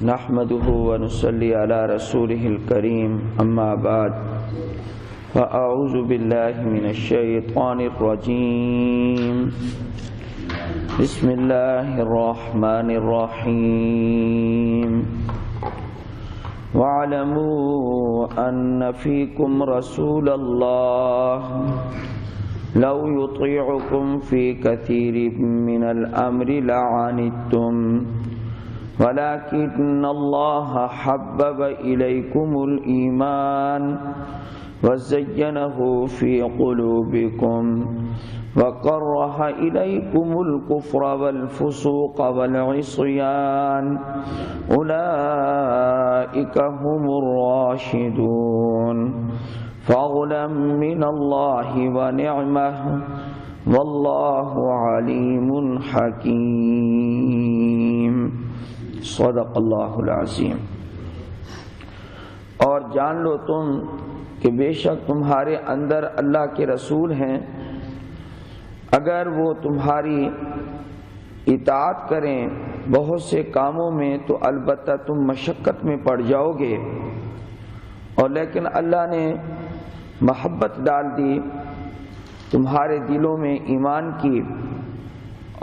نحمده ونصلي على رسوله الكريم اما بعد فاعوذ بالله من الشيطان الرجيم بسم الله الرحمن الرحيم واعلموا ان فيكم رسول الله لو يطيعكم في كثير من الامر لعنتم ولكن الله حبب إليكم الإيمان وزينه في قلوبكم وكره إليكم الكفر والفسوق والعصيان أولئك هم الراشدون فضلا من الله ونعمه واللہ علیم حکیم صدق اللہ العظیم۔ اور جان لو تم کہ بے شک تمہارے اندر اللہ کے رسول ہیں، اگر وہ تمہاری اطاعت کریں بہت سے کاموں میں تو البتہ تم مشقت میں پڑ جاؤ گے، اور لیکن اللہ نے محبت ڈال دی تمہارے دلوں میں ایمان کی،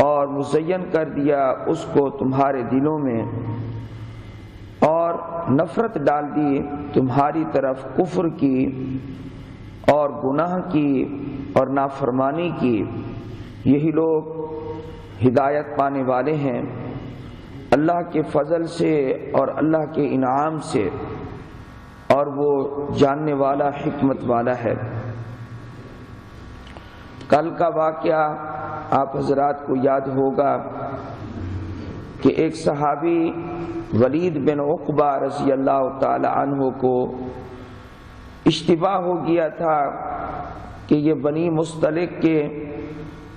اور مزین کر دیا اس کو تمہارے دلوں میں، اور نفرت ڈال دی تمہاری طرف کفر کی اور گناہ کی اور نافرمانی کی۔ یہی لوگ ہدایت پانے والے ہیں اللہ کے فضل سے اور اللہ کے انعام سے، اور وہ جاننے والا حکمت والا ہے۔ کل کا واقعہ آپ حضرات کو یاد ہوگا کہ ایک صحابی ولید بن عقبہ رضی اللہ تعالی عنہ کو اشتباہ ہو گیا تھا کہ یہ بنی مستلق کے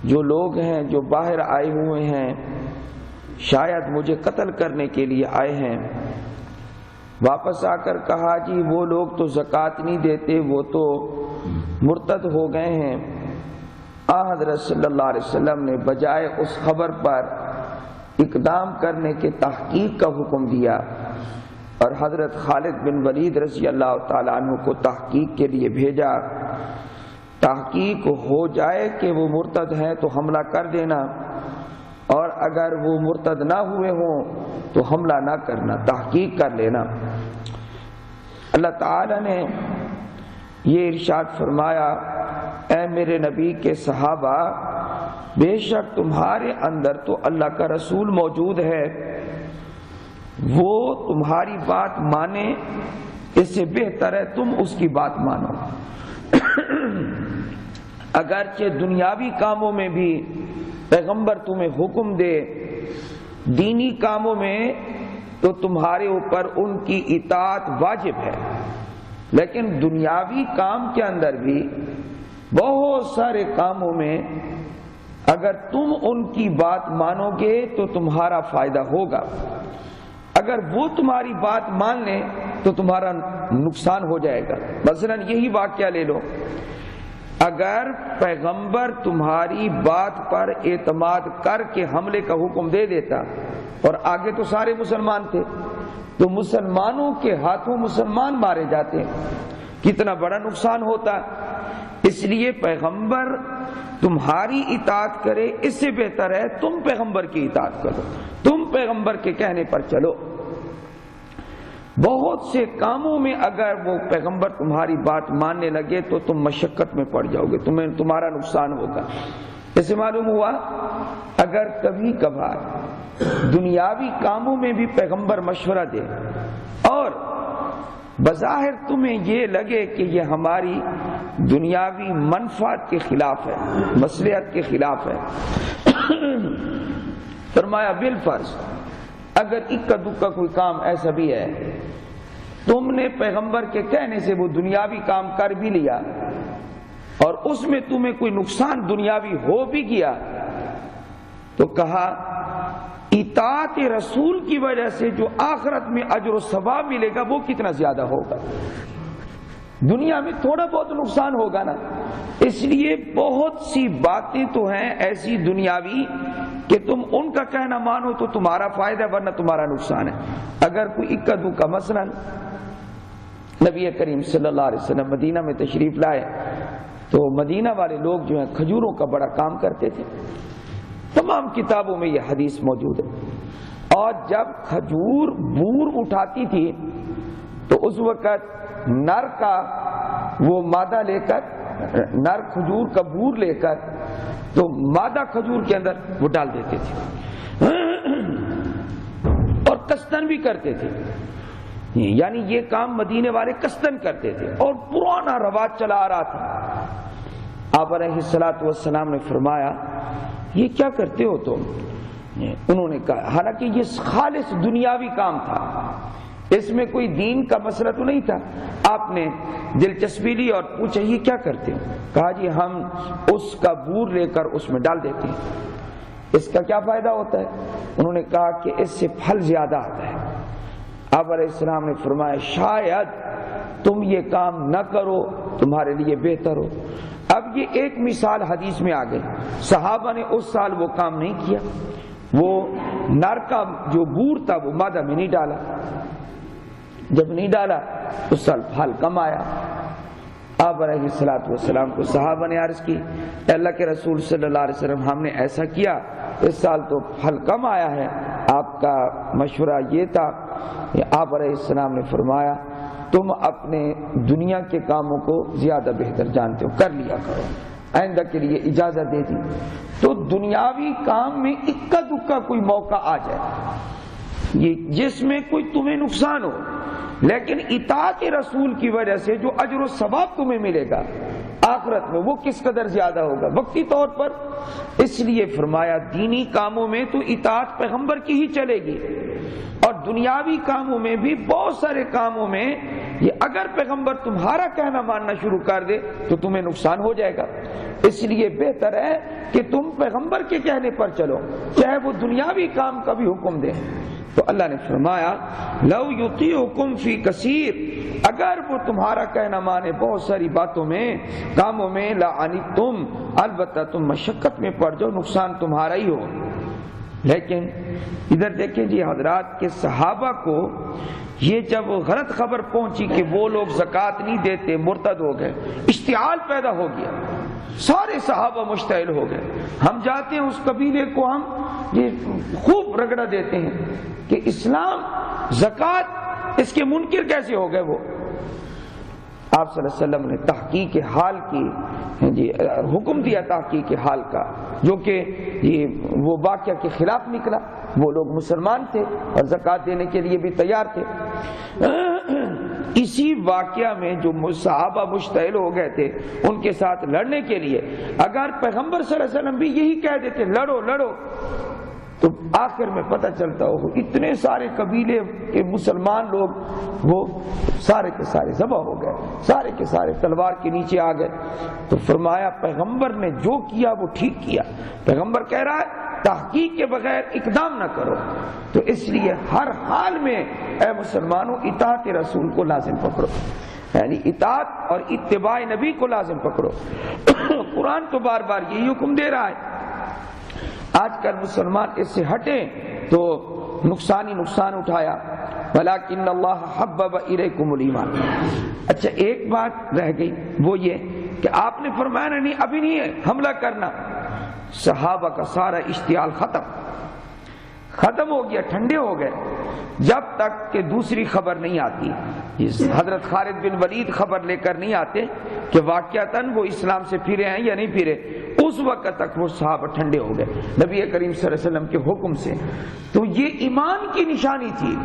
جو لوگ ہیں جو باہر آئے ہوئے ہیں شاید مجھے قتل کرنے کے لیے آئے ہیں۔ واپس آ کر کہا جی وہ لوگ تو زکوٰۃ نہیں دیتے، وہ تو مرتد ہو گئے ہیں۔ حضرت صلی اللہ علیہ وسلم نے بجائے اس خبر پر اقدام کرنے کے تحقیق کا حکم دیا، اور حضرت خالد بن ولید رضی اللہ تعالیٰ عنہ کو تحقیق کے لیے بھیجا۔ تحقیق ہو جائے کہ وہ مرتد ہیں تو حملہ کر دینا، اور اگر وہ مرتد نہ ہوئے ہوں تو حملہ نہ کرنا، تحقیق کر لینا۔ اللہ تعالیٰ نے یہ ارشاد فرمایا، اے میرے نبی کے صحابہ، بے شک تمہارے اندر تو اللہ کا رسول موجود ہے، وہ تمہاری بات مانے، اس سے بہتر ہے تم اس کی بات مانو۔ اگرچہ دنیاوی کاموں میں بھی پیغمبر تمہیں حکم دے، دینی کاموں میں تو تمہارے اوپر ان کی اطاعت واجب ہے، لیکن دنیاوی کام کے اندر بھی بہت سارے کاموں میں اگر تم ان کی بات مانو گے تو تمہارا فائدہ ہوگا، اگر وہ تمہاری بات مان لیں تو تمہارا نقصان ہو جائے گا۔ مثلا یہی واقعہ لے لو، اگر پیغمبر تمہاری بات پر اعتماد کر کے حملے کا حکم دے دیتا، اور آگے تو سارے مسلمان تھے، تو مسلمانوں کے ہاتھوں مسلمان مارے جاتے، کتنا بڑا نقصان ہوتا۔ اس لیے پیغمبر تمہاری اطاعت کرے، اس سے بہتر ہے تم پیغمبر کی اطاعت کرو، تم پیغمبر کے کہنے پر چلو۔ بہت سے کاموں میں اگر وہ پیغمبر تمہاری بات ماننے لگے تو تم مشقت میں پڑ جاؤ گے، تمہارا نقصان ہوگا۔ اسے معلوم ہوا اگر کبھی کبھار دنیاوی کاموں میں بھی پیغمبر مشورہ دے اور بظاہر تمہیں یہ لگے کہ یہ ہماری دنیاوی منفعت کے خلاف ہے، مصلحت کے خلاف ہے، فرمایا بالفرض اگر اکا دکا کوئی کام ایسا بھی ہے تم نے پیغمبر کے کہنے سے وہ دنیاوی کام کر بھی لیا اور اس میں تمہیں کوئی نقصان دنیاوی ہو بھی گیا، تو کہا اطاعت رسول کی وجہ سے جو آخرت میں اجر و ثواب ملے گا وہ کتنا زیادہ ہوگا۔ دنیا میں تھوڑا بہت نقصان ہوگا نا. اس لیے بہت سی باتیں تو ہیں ایسی دنیاوی کہ تم ان کا کہنا مانو تو تمہارا فائدہ ورنہ تمہارا نقصان ہے. اگر کوئی اکا دکا مثلا نبی کریم صلی اللہ علیہ وسلم مدینہ میں تشریف لائے تو مدینہ والے لوگ جو ہیں کھجوروں کا بڑا کام کرتے تھے. تمام کتابوں میں یہ حدیث موجود ہے. اور جب کھجور بور اٹھاتی تھی تو اس وقت نر کا وہ مادہ لے کر، نر کھجور کا بور لے کر تو مادہ کھجور کے اندر وہ ڈال دیتے تھے اور کستن بھی کرتے تھے. یعنی یہ کام مدینے والے کستن کرتے تھے اور پرانا رواج چلا آ رہا تھا. آپ علیہ الصلوۃ والسلام نے فرمایا یہ کیا کرتے ہو تم؟ انہوں نے کہا حالانکہ یہ خالص دنیاوی کام تھا، اس میں کوئی دین کا مسئلہ تو نہیں تھا. آپ نے دلچسپی لی اور پوچھا یہ کیا کرتے ہو؟ کہا جی ہم اس کا بور لے کر اس میں ڈال دیتے ہیں. اس کا کیا فائدہ ہوتا ہے؟ انہوں نے کہا کہ اس سے پھل زیادہ آتا ہے. آپ علیہ السلام نے فرمایا شاید تم یہ کام نہ کرو تمہارے لیے بہتر ہو. اب یہ ایک مثال حدیث میں آ گئی. صحابہ نے اس سال وہ کام نہیں کیا، وہ نر کا جو بور تھا وہ مادہ میں نہیں ڈالا. جب نہیں ڈالا اس سال پھل کم آیا. آپ علیہ الصلوۃ والسلام کو صحابہ نے عرض کی اللہ کے رسول صلی اللہ علیہ وسلم ہم نے ایسا کیا، اس سال تو پھل کم آیا ہے، آپ کا مشورہ یہ تھا. آپ علیہ السلام نے فرمایا تم اپنے دنیا کے کاموں کو زیادہ بہتر جانتے ہو، کر لیا کرو، آئندہ کے لیے اجازت دے دی. تو دنیاوی کام میں اکا دکا کوئی موقع آ جائے یہ جس میں کوئی تمہیں نقصان ہو، لیکن اطاعت رسول کی وجہ سے جو اجر و ثواب تمہیں ملے گا آخرت میں وہ کس قدر زیادہ ہوگا وقتی طور پر. اس لیے فرمایا دینی کاموں میں تو اطاعت پیغمبر کی ہی چلے گی، اور دنیاوی کاموں میں بھی بہت سارے کاموں میں یہ اگر پیغمبر تمہارا کہنا ماننا شروع کر دے تو تمہیں نقصان ہو جائے گا. اس لیے بہتر ہے کہ تم پیغمبر کے کہنے پر چلو چاہے وہ دنیاوی کام کا بھی حکم دے. تو اللہ نے فرمایا لو یطیعکم فی کثیر، اگر وہ تمہارا کہنا مانے بہت ساری باتوں میں کاموں میں لعنتم، البتہ تم مشقت میں پڑ جاؤ، نقصان تمہارا ہی ہو. لیکن ادھر دیکھیں جی حضرات کے صحابہ کو یہ جب غلط خبر پہنچی کہ وہ لوگ زکوٰۃ نہیں دیتے مرتد ہو گئے، اشتعال پیدا ہو گیا، سارے صحابہ مشتعل ہو گئے. ہم جاتے ہیں اس قبیلے کو ہم یہ خوب رگڑا دیتے ہیں کہ اسلام زکوٰۃ اس کے منکر کیسے ہو گئے. وہ آپ صلی اللہ علیہ وسلم نے تحقیق حال کی جی حکم دیا، تحقیق حال کا، جو کہ وہ واقعہ کے خلاف نکلا. وہ لوگ مسلمان تھے اور زکوٰۃ دینے کے لیے بھی تیار تھے. اسی واقعہ میں جو صحابہ مشتعل ہو گئے تھے ان کے ساتھ لڑنے کے لیے اگر پیغمبر صلی اللہ علیہ وسلم بھی یہی کہہ دیتے لڑو لڑو تو آخر میں پتہ چلتا ہو اتنے سارے قبیلے کے مسلمان لوگ وہ سارے کے سارے ذبح ہو گئے، سارے کے سارے تلوار کے نیچے آ گئے. تو فرمایا پیغمبر نے جو کیا وہ ٹھیک کیا. پیغمبر کہہ رہا ہے تحقیق کے بغیر اقدام نہ کرو. تو اس لیے ہر حال میں اے مسلمانوں اطاعت رسول کو لازم پکڑو، یعنی اطاعت اور اتباع نبی کو لازم پکڑو. قرآن تو بار بار یہی حکم دے رہا ہے. آج کل مسلمان اس سے ہٹیں تو نقصان ہی نقصان اٹھایا. وَلَكِنَّ اللَّهَ حَبَّبَ إِلَيْكُمُ الْإِيمَانَ. اچھا ایک بات رہ گئی وہ یہ کہ آپ نے فرمایا نہیں ابھی نہیں ہے حملہ کرنا. صحابہ کا سارا اشتعال ختم ہو گیا، ٹھنڈے ہو گئے جب تک کہ دوسری خبر نہیں آتی. حضرت خالد بن ولید خبر لے کر نہیں آتے کہ واقعتاً وہ اسلام سے پھرے ہیں یا نہیں پھرے. اس وقت تک وہ صحابہ ٹھنڈے ہو گئے نبی کریم صلی اللہ علیہ وسلم کے حکم سے. تو یہ ایمان کی نشانی تھی.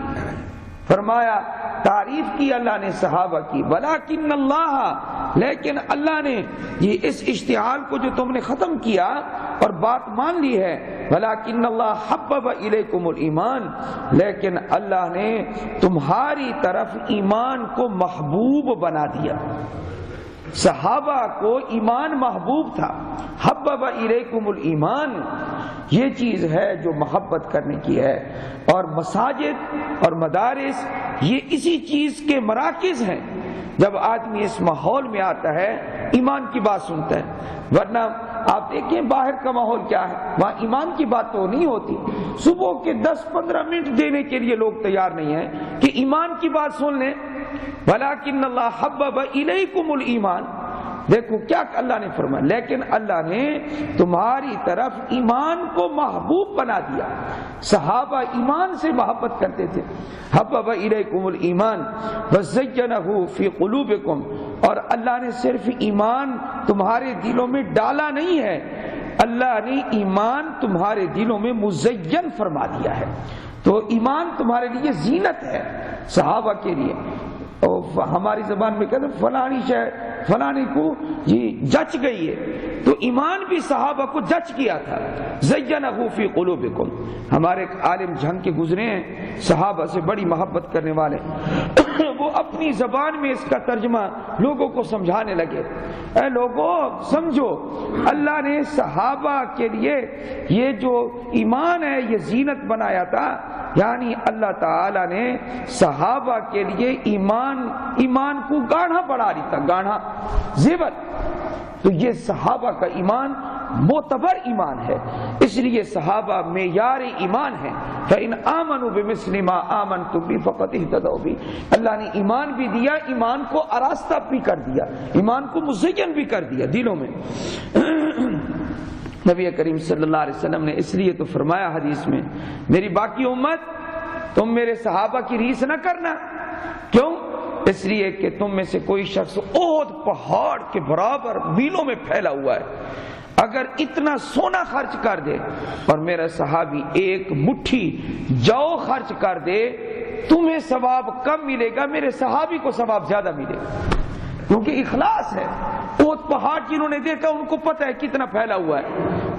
فرمایا تعریف کی اللہ نے صحابہ کی، ولیکن اللہ، لیکن اللہ نے یہ اس اشتعال کو جو تم نے ختم کیا اور بات مان لی ہے، ولیکن اللہ حبب الیکم الایمان، لیکن اللہ نے تمہاری طرف ایمان کو محبوب بنا دیا. صحابہ کو ایمان محبوب تھا. حبب الیکم الایمان یہ چیز ہے جو محبت کرنے کی ہے. اور مساجد اور مدارس یہ اسی چیز کے مراکز ہیں جب آدمی اس ماحول میں آتا ہے ایمان کی بات سنتا ہے، ورنہ آپ دیکھیں باہر کا ماحول کیا ہے، وہاں ایمان کی بات تو نہیں ہوتی۔ صبح کے 10-15 منٹ دینے کے لیے لوگ تیار نہیں ہیں کہ ایمان کی بات سن لیں۔ وَلَٰكِنَّ اللَّهَ حَبَّبَ إِلَيْكُمُ الْإِيمَانَ، دیکھو کیا اللہ نے فرمایا، لیکن اللہ نے تمہاری طرف ایمان کو محبوب بنا دیا۔ صحابہ ایمان سے محبت کرتے تھے۔ حبب الیکم الایمان وزینہ فی قلوبکم، اور اللہ نے صرف ایمان تمہارے دلوں میں ڈالا نہیں ہے، اللہ نے ایمان تمہارے دلوں میں مزین فرما دیا ہے۔ تو ایمان تمہارے لیے زینت ہے صحابہ کے لیے۔ ہماری زبان میں کہتے ہیں فلانی شے فلانی کو جچ گئی ہے، تو ایمان بھی صحابہ کو جچ کیا تھا۔ زینہ فی قلوبکم، ہمارے ایک عالم جھنگ کے گزرے ہیں صحابہ سے بڑی محبت کرنے والے، وہ اپنی زبان میں اس کا ترجمہ لوگوں کو سمجھانے لگے، اے لوگوں سمجھو اللہ نے صحابہ کے لیے یہ جو ایمان ہے یہ زینت بنایا تھا، یعنی اللہ تعالی نے صحابہ کے لیے ایمان کو گاڑھا بڑھا دیتا، گاڑھا زیور۔ تو یہ صحابہ کا ایمان معتبر ایمان ہے، اس لیے صحابہ معیار ایمان ہے۔ فَإِنْ آمَنُوا بِمِثْلِ مَا آمَنْتُمْ بِهِ فَقَدِ اهْتَدَوْا بِهِ، اللہ نے ایمان بھی دیا، ایمان کو آراستہ بھی کر دیا، ایمان کو مزین بھی کر دیا دلوں میں۔ نبی کریم صلی اللہ علیہ وسلم نے اس لیے تو فرمایا حدیث میں، میری باقی امت تم میرے صحابہ کی ریس نہ کرنا۔ کیوں؟ اس لیے کہ تم میں سے کوئی شخص احد پہاڑ کے برابر میلوں میں پھیلا ہوا ہے، اگر اتنا سونا خرچ کر دے اور میرا صحابی ایک مٹھی جو خرچ کر دے، تمہیں ثواب کم ملے گا، میرے صحابی کو ثواب زیادہ ملے گا، کیونکہ اخلاص ہے۔ احد پہاڑ جنہوں نے دیکھا ان کو پتہ ہے کتنا پھیلا ہوا ہے،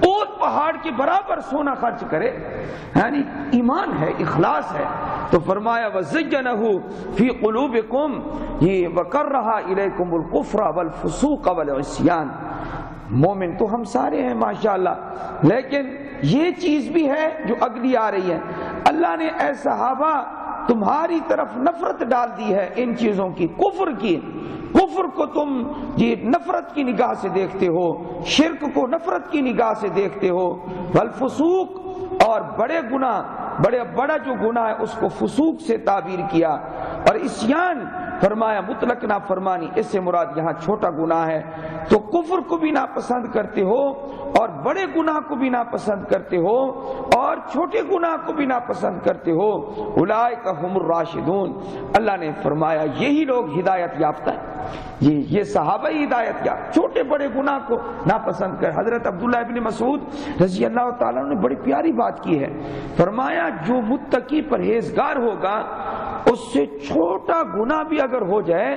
احد پہاڑ کے برابر سونا خرچ کرے، یعنی ایمان ہے، اخلاص ہے۔ تو فرمایا وَزَيَّنَهُ فِي قُلُوبِكُمْ، یہ وَكَرَّهَ إِلَيْكُمُ الْكُفْرَ وَالْفُسُوقَ وَالْعِصْيَانَ۔ مومن تو ہم سارے ہیں ماشاءاللہ، لیکن یہ چیز بھی ہے جو اگلی آ رہی ہے، اللہ نے اے صحابہ تمہاری طرف نفرت ڈال دی ہے ان چیزوں کی، کفر کی۔ کفر کو تم یہ نفرت کی نگاہ سے دیکھتے ہو، شرک کو نفرت کی نگاہ سے دیکھتے ہو، والفسوق، اور بڑے گناہ، بڑا جو گناہ ہے اس کو فسوق سے تعبیر کیا، اور عصیان فرمایا مطلق نافرمانی، اس سے مراد یہاں چھوٹا گناہ ہے۔ تو کفر کو بھی ناپسند کرتے ہو اور بڑے گناہ کو بھی ناپسند کرتے ہو اور چھوٹے گناہ کو بھی ناپسند کرتے ہو، اولئک هم الراشدون، اللہ نے فرمایا یہی لوگ ہدایت یافتہ ہیں۔ یہ صحابہ ہی ہدایت یافتہ، چھوٹے بڑے گناہ کو ناپسند کر۔ حضرت عبداللہ ابن مسعود رضی اللہ تعالیٰ نے بڑی پیاری بات کی ہے، فرمایا جو متقی پرہیزگار ہوگا اس سے چھوٹا گناہ بھی اگر ہو جائے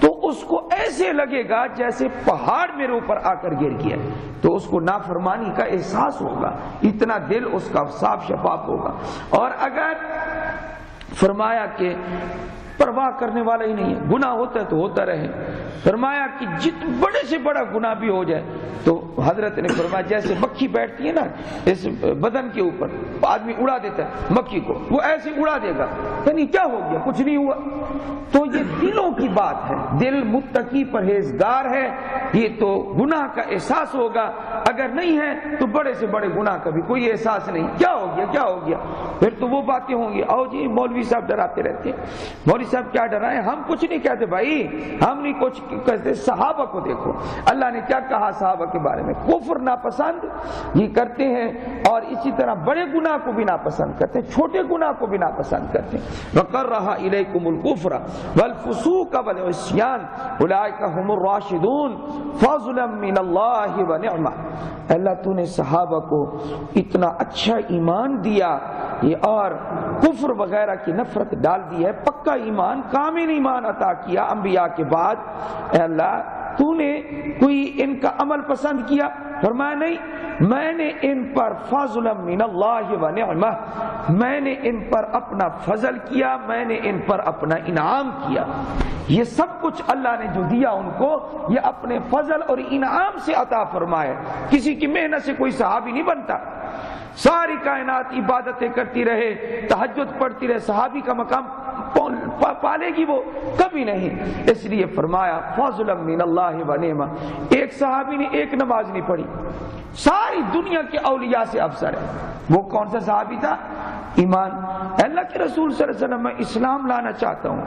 تو اس کو ایسے لگے گا جیسے پہاڑ میرے اوپر آ کر گر گیا، تو اس کو نافرمانی کا احساس ہوگا، اتنا دل اس کا صاف شفاف ہوگا۔ اور اگر فرمایا کہ پرواہ کرنے والا ہی نہیں ہے، گناہ ہوتا ہے تو ہوتا رہے، فرمایا کہ بڑے سے بڑا گناہ بھی ہو جائے تو حضرت نے فرمایا جیسے مکھی بیٹھتی ہے نا اس بدن کے اوپر، آدمی اڑا دیتا ہے مکھی کو، وہ ایسے اڑا دے گا، یعنی کیا ہو گیا، کچھ نہیں ہوا۔ تو یہ دلوں کی بات ہے، دل متقی پرہیزگار ہے یہ تو گناہ کا احساس ہوگا، اگر نہیں ہے تو بڑے سے بڑے گناہ کا بھی کوئی احساس نہیں، کیا ہو گیا کیا ہو گیا، پھر تو وہ باتیں ہوں گی، آؤ جی مولوی صاحب ڈراتے رہتے ہیں، مولوی صاحب کیا ڈرائیں، ہم کچھ نہیں کہتے بھائی، ہم نہیں کچھ کہتے، صحابہ کو دیکھو اللہ نے کیا کہا صحابہ کے بارے میں، کفر ناپسند یہ کرتے ہیں اور اسی طرح بڑے گناہ کو بھی ناپسند کرتے ہیں، چھوٹے گناہ کو بھی ناپسند کرتے ہیں۔ وَقَرَّهَ إِلَيْكُمُ الْكُفْرَ وَالْفُسُوقَ وَالْعِصْيَانَ أُولَئِكَ هُمُ الرَّاشِدُونَ فَضْلًا مِّنَ اللَّهِ وَنِعْمَةً۔ اللہ تو نے صحابہ کو اتنا اچھا ایمان دیا اور کفر وغیرہ کی نفرت ڈال دی ہے، پکا ایمان، کامل ایمان عطا کیا انبیاء کے بعد۔ اے اللہ تو نے کوئی ان کا عمل پسند کیا؟ فرمایا نہیں، میں نے ان پر فضلا من اللہ و نعمہ، میں نے ان پر اپنا فضل کیا، میں نے ان پر اپنا انعام کیا۔ یہ سب کچھ اللہ نے جو دیا ان کو یہ اپنے فضل اور انعام سے عطا فرمائے، کسی کی محنت سے کوئی صحابی نہیں بنتا۔ ساری کائنات عبادتیں کرتی رہے، تہجد پڑھتی رہے، صحابی کا مقام پالے گی وہ کبھی نہیں. اس لیے فرمایا فضلا من اللہ و نعمہ. ایک صحابی نے ایک نماز نہیں پڑھی، ساری دنیا کے اولیاء سے افضل ہے. وہ کون سا صحابی تھا؟ ایمان. اللہ کے رسول صلی اللہ علیہ وسلم میں اسلام لانا چاہتا ہوں،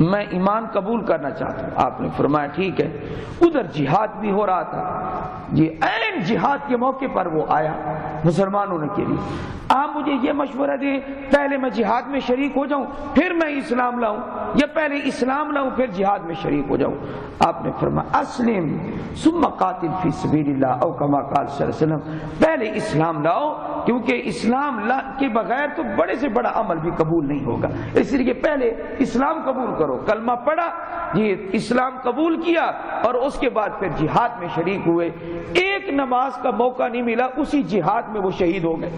میں ایمان قبول کرنا چاہتا ہوں. آپ نے فرمایا ٹھیک ہے. ادھر جہاد بھی ہو رہا تھا، یہ عین جہاد کے موقع پر وہ آیا مسلمانوں کے لیے. آپ مجھے یہ مشورہ دیں پہلے میں جہاد میں شریک ہو جاؤں پھر میں اسلام لاؤں، یا پہلے اسلام لاؤں پھر جہاد میں شریک ہو جاؤں؟ آپ نے فرمایا اسلم ثم قاتل فی سبیل اللہ، او کما قال صلی اللہ علیہ وسلم. پہلے اسلام لاؤ، کیونکہ اسلام کے بغیر تو بڑے سے بڑا عمل بھی قبول نہیں ہوگا. اس لیے پہلے اسلام قبول کرو. کلمہ پڑھا، یہ اسلام قبول کیا، اور اس کے بعد پھر جہاد میں شریک ہوئے. ایک نماز کا موقع نہیں ملا، اسی جہاد میں وہ شہید ہو گئے.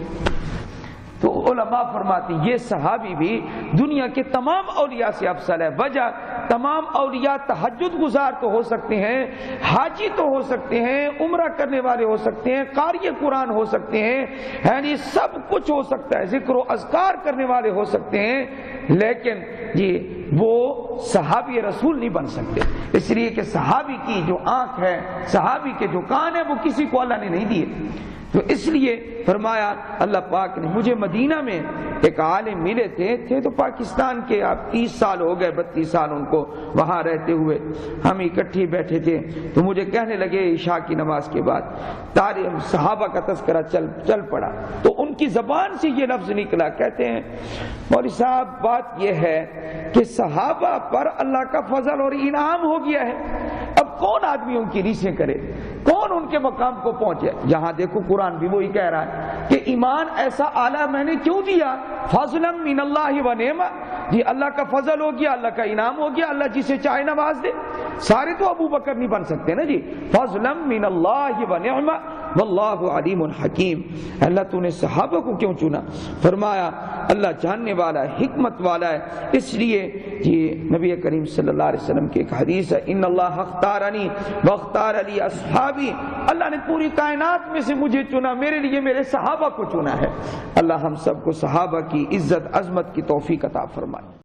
تو علماء فرماتے ہیں یہ صحابی بھی دنیا کے تمام اولیاء سے افضل ہے. وجہ تمام اولیاء تہجد گزار تو ہو سکتے ہیں، حاجی تو ہو سکتے ہیں، عمرہ کرنے والے ہو سکتے ہیں، قاری قرآن ہو سکتے ہیں، یعنی سب کچھ ہو سکتا ہے، ذکر و اذکار کرنے والے ہو سکتے ہیں، لیکن وہ صحابی رسول نہیں بن سکتے. اس لیے کہ صحابی کی جو آنکھ ہے، صحابی کے جو کان ہے، وہ کسی کو اللہ نے نہیں دیے. تو اس لیے فرمایا اللہ پاک نے. مجھے مدینہ میں ایک عالم ملے تھے تو پاکستان کے، آپ 30 سال ہو گئے، 32 سال ان کو وہاں رہتے ہوئے. ہم اکٹھے بیٹھے تھے تو مجھے کہنے لگے عشاء کی نماز کے بعد تاریخ صحابہ کا تذکرہ چل پڑا. تو ان کی زبان سے یہ لفظ نکلا، کہتے ہیں مولوی صاحب بات یہ ہے کہ صحابہ پر اللہ کا فضل اور انعام ہو گیا ہے، اب کون آدمی ان کی ریسیں کرے، کون ان کے مقام کو پہنچے. یہاں دیکھو قرآن بھی وہی کہہ رہا ہے کہ ایمان ایسا اعلیٰ میں نے کیوں دیا، فضلا من اللہ و نعمہ. جی اللہ کا فضل ہو گیا، اللہ کا انعام ہو گیا، اللہ جسے چاہے نواز دے. سارے تو ابو بکر نہیں بن سکتے نا جی. فضلا من اللہ و نعمہ واللہ علیم حکیم. اللہ تو نے صحابہ کو کیوں چنا؟ فرمایا اللہ جاننے والا ہے، حکمت والا ہے. اس لیے یہ نبی کریم صلی اللہ علیہ وسلم کی ایک حدیث ہے، ان اللہ اختارنی واختار علی اصحابی. اللہ نے پوری کائنات میں سے مجھے چنا، میرے لیے میرے صحابہ کو چنا ہے. اللہ ہم سب کو صحابہ کی عزت عظمت کی توفیق عطا فرمائے.